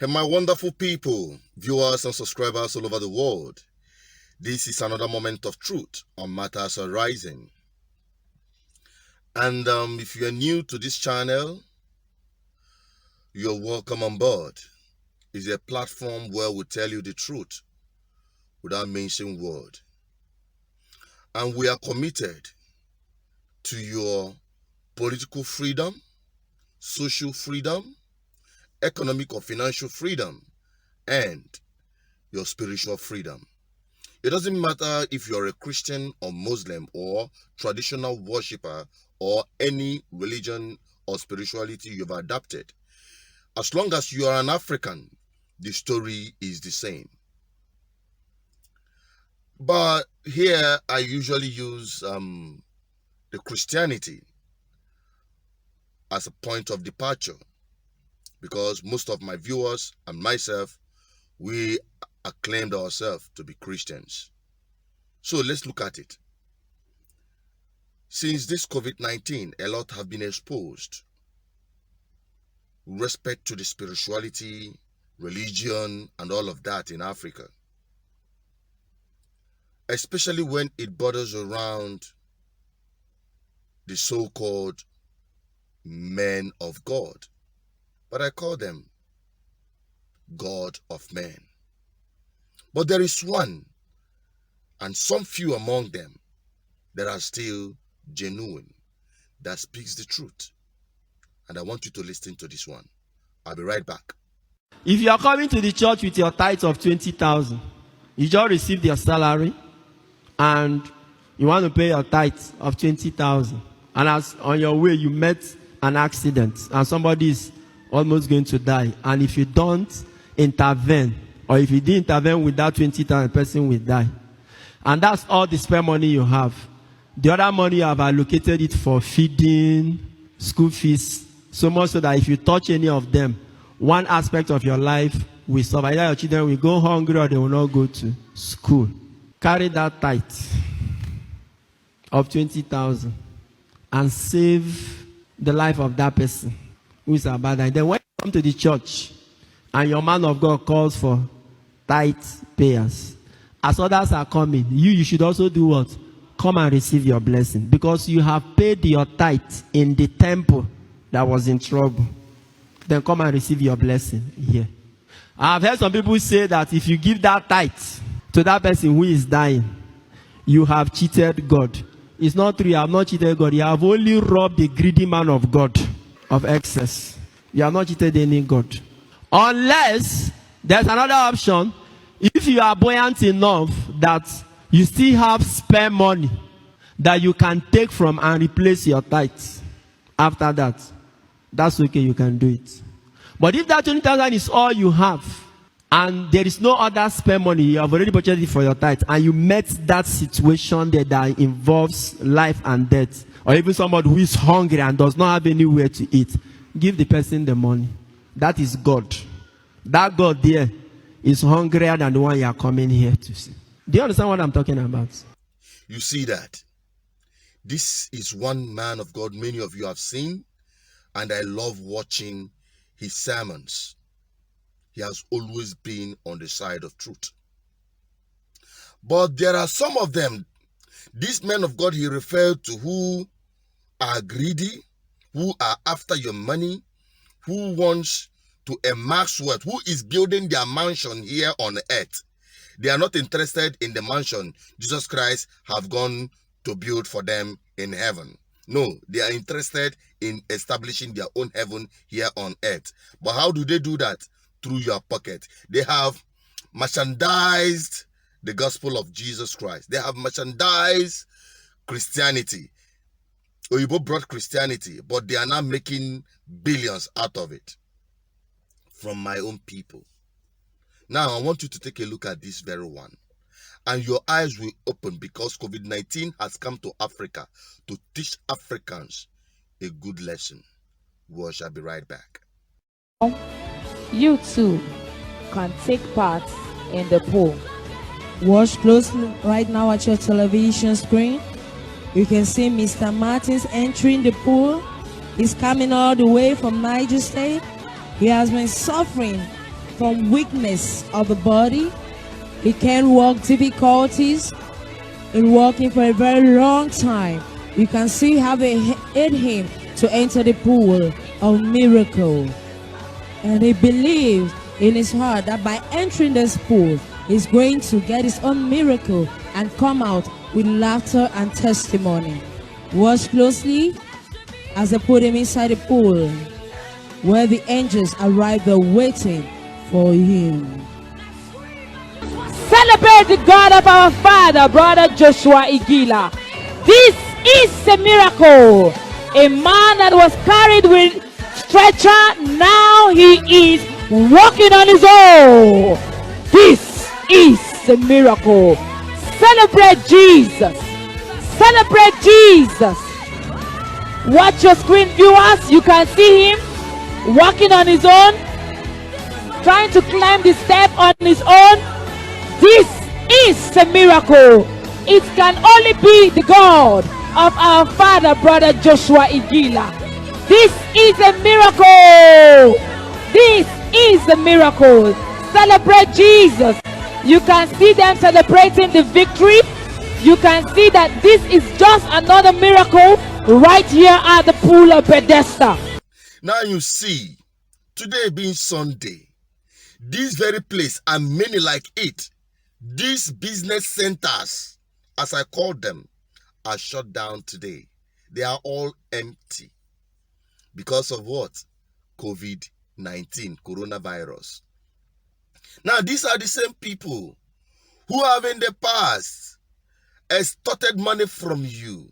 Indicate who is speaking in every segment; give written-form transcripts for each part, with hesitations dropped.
Speaker 1: Hey, my wonderful people, viewers and subscribers all over the world. This is another moment of truth on matters arising. And if you're new to this channel, you're welcome on board. It's a platform where we tell you the truth without mentioning word. And we are committed to your political freedom, social freedom, economic or financial freedom, and your spiritual freedom. It doesn't matter if you're a Christian or Muslim or traditional worshiper or any religion or spirituality you've adopted. As long as you are an African, the story is the same. But here I usually use the Christianity as a point of departure, because most of my viewers and myself, we acclaimed ourselves to be Christians. So let's look at it. Since this COVID-19, a lot have been exposed with respect to the spirituality, religion, and all of that in Africa. Especially when it borders around the so-called men of God. But I call them God of men. But there is one, and some few among them, that are still genuine, that speaks the truth. And I want you to listen to this one. I'll be right back.
Speaker 2: If you are coming to the church with your tithe of 20,000, you just received your salary, and you want to pay your tithe of 20,000, and as on your way you met an accident, and somebody is almost going to die, and if you don't intervene, or if you didn't intervene with that 20,000, person will die, and that's all the spare money you have. The other money you have allocated it for feeding, school fees, so much so that if you touch any of them, one aspect of your life will suffer. Either your children will go hungry or they will not go to school. Carry that tithe of 20,000 and save the life of that person who is about that. Then when you come to the church and your man of God calls for tithe payers, as others are coming, you should also do what? Come and receive your blessing, because you have paid your tithe in the temple that was in trouble. Then come and receive your blessing here. I've heard some people say that if you give that tithe to that person who is dying, you have cheated God. It's not true. You have not cheated God. You have only robbed the greedy man of God of excess. You have not cheated any God. Unless there's another option. If you are buoyant enough that you still have spare money that you can take from and replace your tithes after that, that's okay, you can do it. But if that 20,000 is all you have, and there is no other spare money, you have already budgeted for your tithe, and you met that situation there that involves life and death, or even somebody who is hungry and does not have anywhere to eat, give the person the money. That is God. That God there is hungrier than the one you are coming here to see. Do you understand what I'm talking about?
Speaker 1: You see that? This is one man of God many of you have seen, and I love watching his sermons. He has always been on the side of truth. But there are some of them, these men of God he referred to, who are greedy, who are after your money, who wants to amass wealth, who is building their mansion here on earth. They are not interested in the mansion Jesus Christ have gone to build for them in heaven. No, they are interested in establishing their own heaven here on earth. But how do they do that? Through your pocket. They have merchandised the gospel of Jesus Christ. They have merchandised Christianity. Oyibo brought Christianity, but they are now making billions out of it. From my own people. Now I want you to take a look at this very one, and your eyes will open, because COVID-19 has come to Africa to teach Africans a good lesson. We shall be right back.
Speaker 3: You too can take part in the poll.
Speaker 4: Watch closely right now at your television screen. You can see Mr. Martins entering the pool. He's coming all the way from Niger State. He has been suffering from weakness of the body. He can walk difficulties in walking for a very long time. You can see how they aid him to enter the pool of miracle. And he believed in his heart that by entering this pool, he's going to get his own miracle and come out with laughter and testimony. Watch closely as they put him inside the pool, where the angels arrive there waiting for him.
Speaker 3: Celebrate the God of our father, brother Joshua Igila. This is a miracle. A man that was carried with stretcher, now he is walking on his own. This is a miracle. Celebrate Jesus. Celebrate Jesus. Watch your screen, viewers. You can see him walking on his own, trying to climb the step on his own. This is a miracle. It can only be the God of our father, brother Joshua Igila. This is a miracle. This is a miracle. Celebrate Jesus. You can see them celebrating the victory. You can see that this is just another miracle right here at the pool of Bethesda.
Speaker 1: Now you see, today being Sunday, this very place and many like it, these business centers, as I call them, are shut down today. They are all empty. Because of what? COVID-19, coronavirus. Now, these are the same people who have in the past extorted money from you,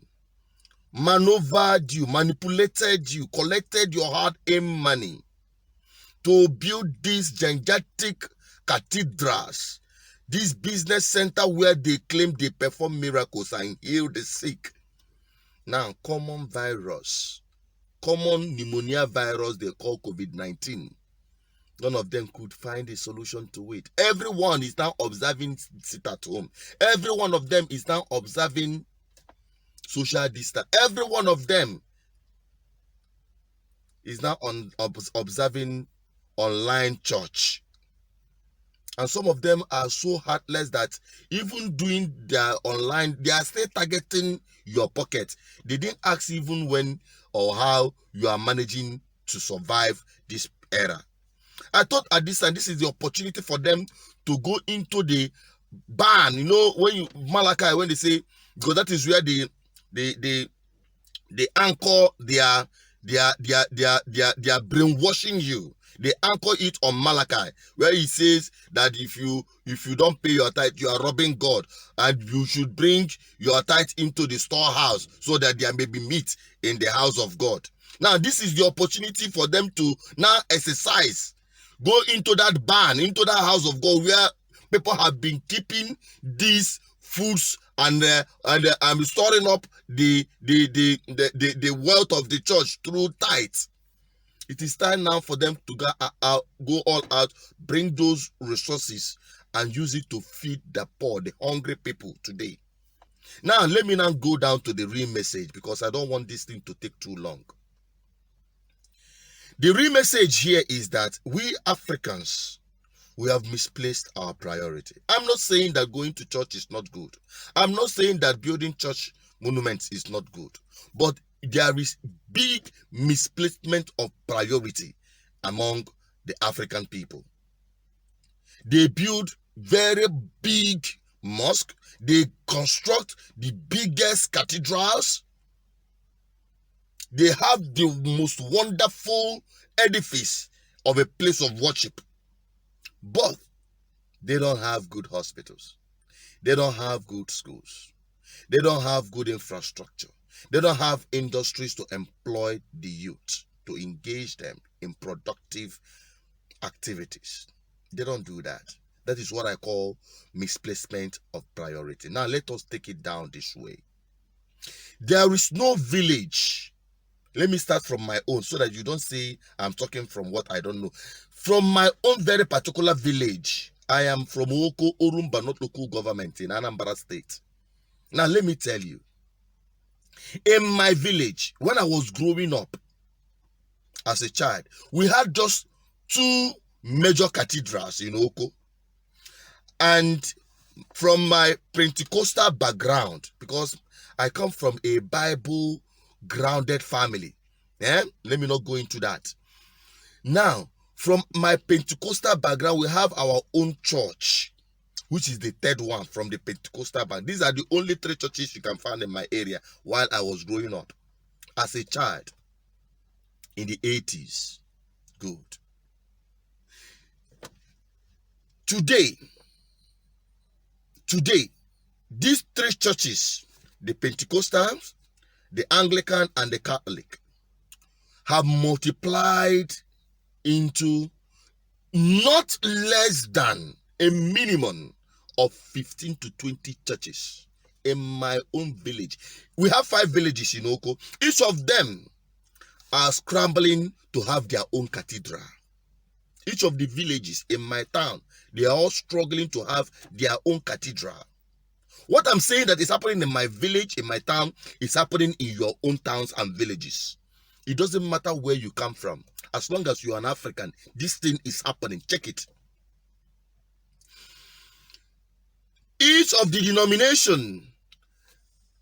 Speaker 1: maneuvered you, manipulated you, collected your hard-earned money to build these gigantic cathedrals, this business center where they claim they perform miracles and heal the sick. Now, common virus, common pneumonia virus they call COVID-19. None of them could find a solution to it. Everyone is now observing sit at home. Every one of them is now observing social distance. Every one of them is now observing online church. And some of them are so heartless that even doing their online, they are still targeting your pocket. They didn't ask even when or how you are managing to survive this era. I thought at this time, this is the opportunity for them to go into the ban. You know, when you, Malachi, when they say, because that is where they anchor their brainwashing you. They anchor it on Malachi, where he says that if you don't pay your tithe, you are robbing God, and you should bring your tithe into the storehouse so that there may be meat in the house of God. Now, this is the opportunity for them to now exercise, go into that barn, into that house of God where people have been keeping these foods and storing up the wealth of the church through tithes. It is time now for them to go all out, bring those resources and use it to feed the poor, the hungry people today. Now, let me now go down to the real message, because I don't want this thing to take too long. The real message here is that we Africans, we have misplaced our priority. I'm not saying that going to church is not good. I'm not saying that building church monuments is not good. But there is big misplacement of priority among the African people. They build very big mosques. They construct the biggest cathedrals. They have the most wonderful edifice of a place of worship. But they don't have good hospitals. They don't have good schools. They don't have good infrastructure. They don't have industries to employ the youth, to engage them in productive activities. They don't do that. That is what I call misplacement of priority. Now, let us take it down this way. There is no village. Let me start from my own so that you don't say I'm talking from what I don't know. From my own very particular village, I am from Oko Orumba, not local government in Anambra State. Now, let me tell you, in my village, when I was growing up as a child, we had just two major cathedrals in Oko. And from my Pentecostal background, because I come from a Bible grounded family, let me not go into that. Now, from my Pentecostal background, we have our own church, which is the third one from the Pentecostal background. These are the only 3 churches you can find in my area while I was growing up as a child in the 80s. Good. Today, these 3 churches, the Pentecostals, the Anglican, and the Catholic, have multiplied into not less than a minimum of 15 to 20 churches in my own village. We have 5 villages in Oko. Each of them are scrambling to have their own cathedral. Each of the villages in my town, they are all struggling to have their own cathedral. What I'm saying that is happening in my village, in my town, is happening in your own towns and villages. It doesn't matter where you come from. As long as you're an African, this thing is happening. Check it. Each of the denomination,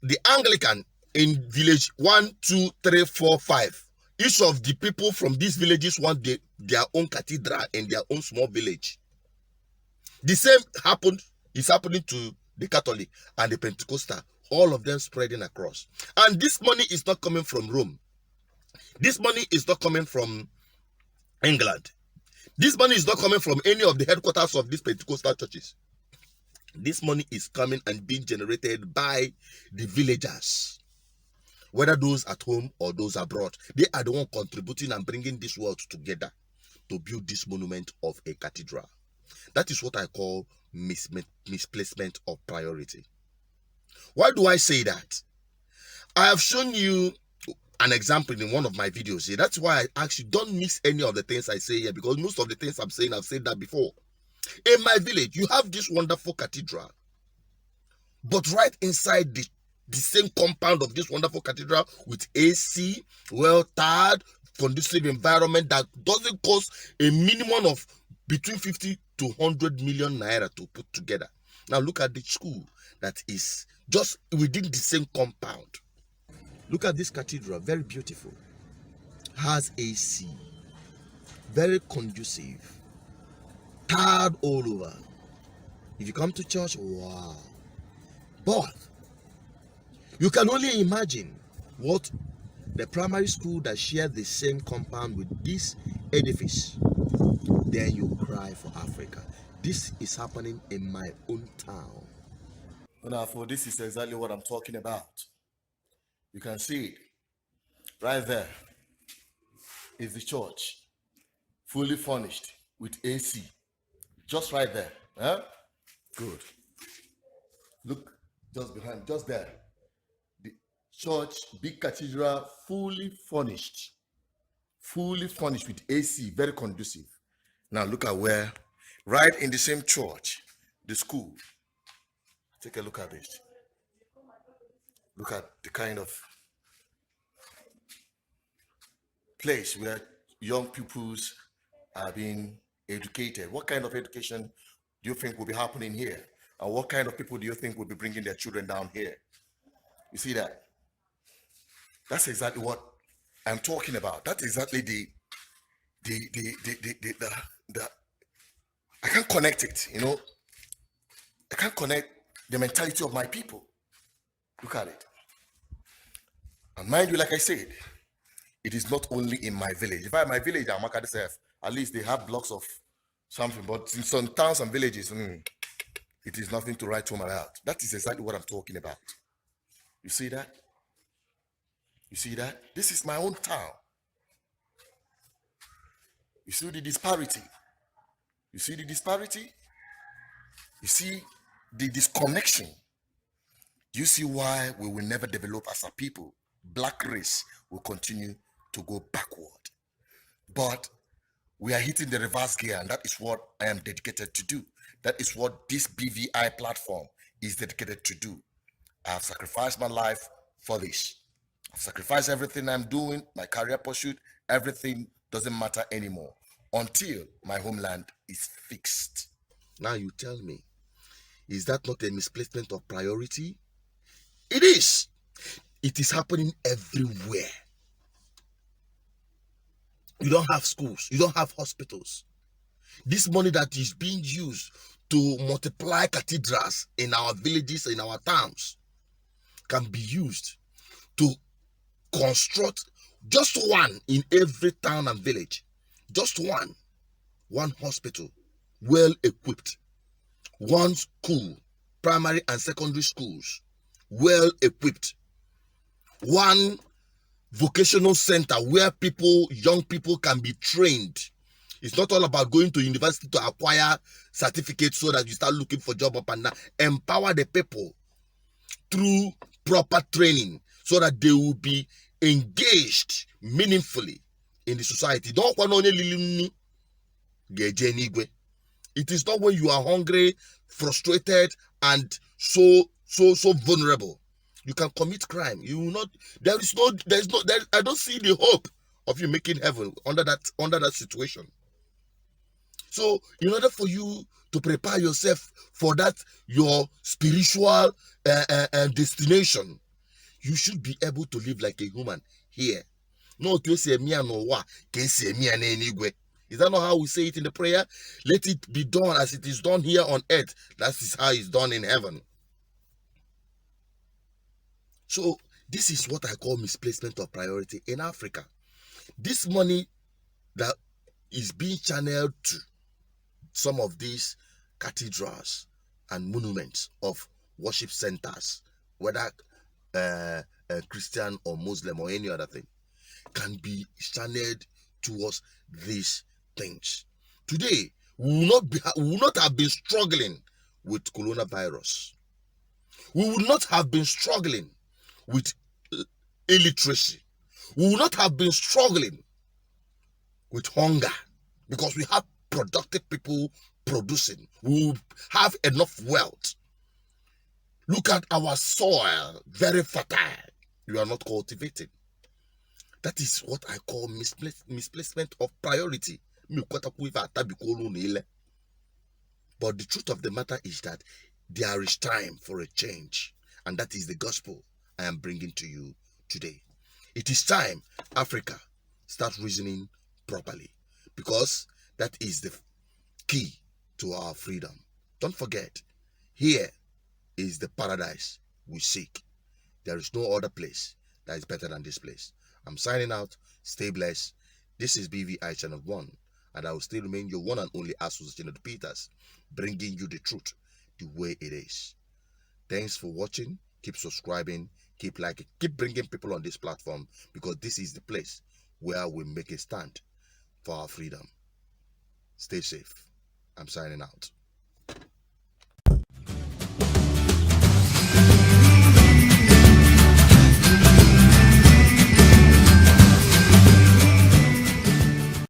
Speaker 1: the Anglican in village 1, 2, 3, 4, 5, each of the people from these villages want their own cathedral in their own small village. The same is happening to the Catholic and the Pentecostal, all of them spreading across. And this money is not coming from Rome. This money is not coming from England. This money is not coming from any of the headquarters of these Pentecostal churches. This money is coming and being generated by the villagers, whether those at home or those abroad. They are the one contributing and bringing this world together to build this monument of a cathedral. That is what I call misplacement of priority. Why do I say that? I have shown you an example in one of my videos here. That's why I actually don't miss any of the things I say here, because most of the things I'm saying, I've said that before. In my village, you have this wonderful cathedral, but right inside the same compound of this wonderful cathedral with AC, well-tarred, conducive environment that doesn't cost a minimum of between 50 to 100 million naira to put together. Now look at the school that is just within the same compound. Look at this cathedral, very beautiful, has AC, very conducive, tarred all over. If you come to church, wow. But you can only imagine what the primary school that shared the same compound with this edifice. Then you cry for Africa. This is happening in my own town.
Speaker 5: Now, for this is exactly what I'm talking about. You can see it right there is the church, fully furnished with AC, just right there. Huh? Good. Look, just behind, just there. The church, big cathedral, fully furnished with AC, very conducive. Now look at where, right in the same church, the school. Take a look at this. Look at the kind of place where young pupils are being educated. What kind of education do you think will be happening here? And what kind of people do you think will be bringing their children down here? You see that? That's exactly what I'm talking about. That's exactly the I can't connect it, you know. I can't connect the mentality of my people. Look at it. And mind you, like I said, it is not only in my village. If I my village, I'm at least they have blocks of something, but in some towns and villages, it is nothing to write home about. That is exactly what I'm talking about. You see that? You see that? This is my own town. You see the disparity? You see the disparity? You see the disconnection? Do you see why we will never develop as a people? Black race will continue to go backward. But we are hitting the reverse gear, and that is what I am dedicated to do. That is what this BVI platform is dedicated to do. I have sacrificed my life for this. I've sacrificed everything I'm doing, my career pursuit, everything doesn't matter anymore until my homeland is fixed.
Speaker 1: Now you tell me, is that not a misplacement of priority? It is. It is happening everywhere. You don't have schools. You don't have hospitals. This money that is being used to multiply cathedrals in our villages, in our towns, can be used to construct just one in every town and village. Just one hospital, well equipped. One school, primary and secondary schools, well equipped. One vocational center where young people can be trained. It's not all about going to university to acquire certificates so that you start looking for job up and down. Empower the people through proper training so that they will be engaged meaningfully in the society. Don't want only it is not when you are hungry, frustrated, and so vulnerable. You can commit crime. You will not. There is no. I don't see the hope of you making heaven under that situation. So, in order for you to prepare yourself for that, your spiritual destination, you should be able to live like a human here. No, to say me and no wa, can say me and anywhere. Is that not how we say it in the prayer? Let it be done as it is done here on earth. That is how it's done in heaven. So this is what I call misplacement of priority in Africa. This money that is being channeled to some of these cathedrals and monuments of worship centers, whether Christian or Muslim or any other thing, can be channeled towards these things. Today, we will not have been struggling with coronavirus. We would not have been struggling with illiteracy. We would not have been struggling with hunger because we have productive people producing. We will have enough wealth. Look at our soil, very fertile. We are not cultivating. That is what I call misplacement of priority. But the truth of the matter is that there is time for a change, and that is the gospel I am bringing to you today. It is time Africa start reasoning properly, because that is the key to our freedom. Don't forget, here is the paradise we seek. There is no other place that is better than this place. I'm signing out. Stay blessed. This is BVI Channel 1, and I will still remain your one and only Association of Peters, bringing you the truth the way it is. Thanks for watching. Keep subscribing, keep liking, keep bringing people on this platform, because this is the place where we make a stand for our freedom. Stay safe. I'm signing out.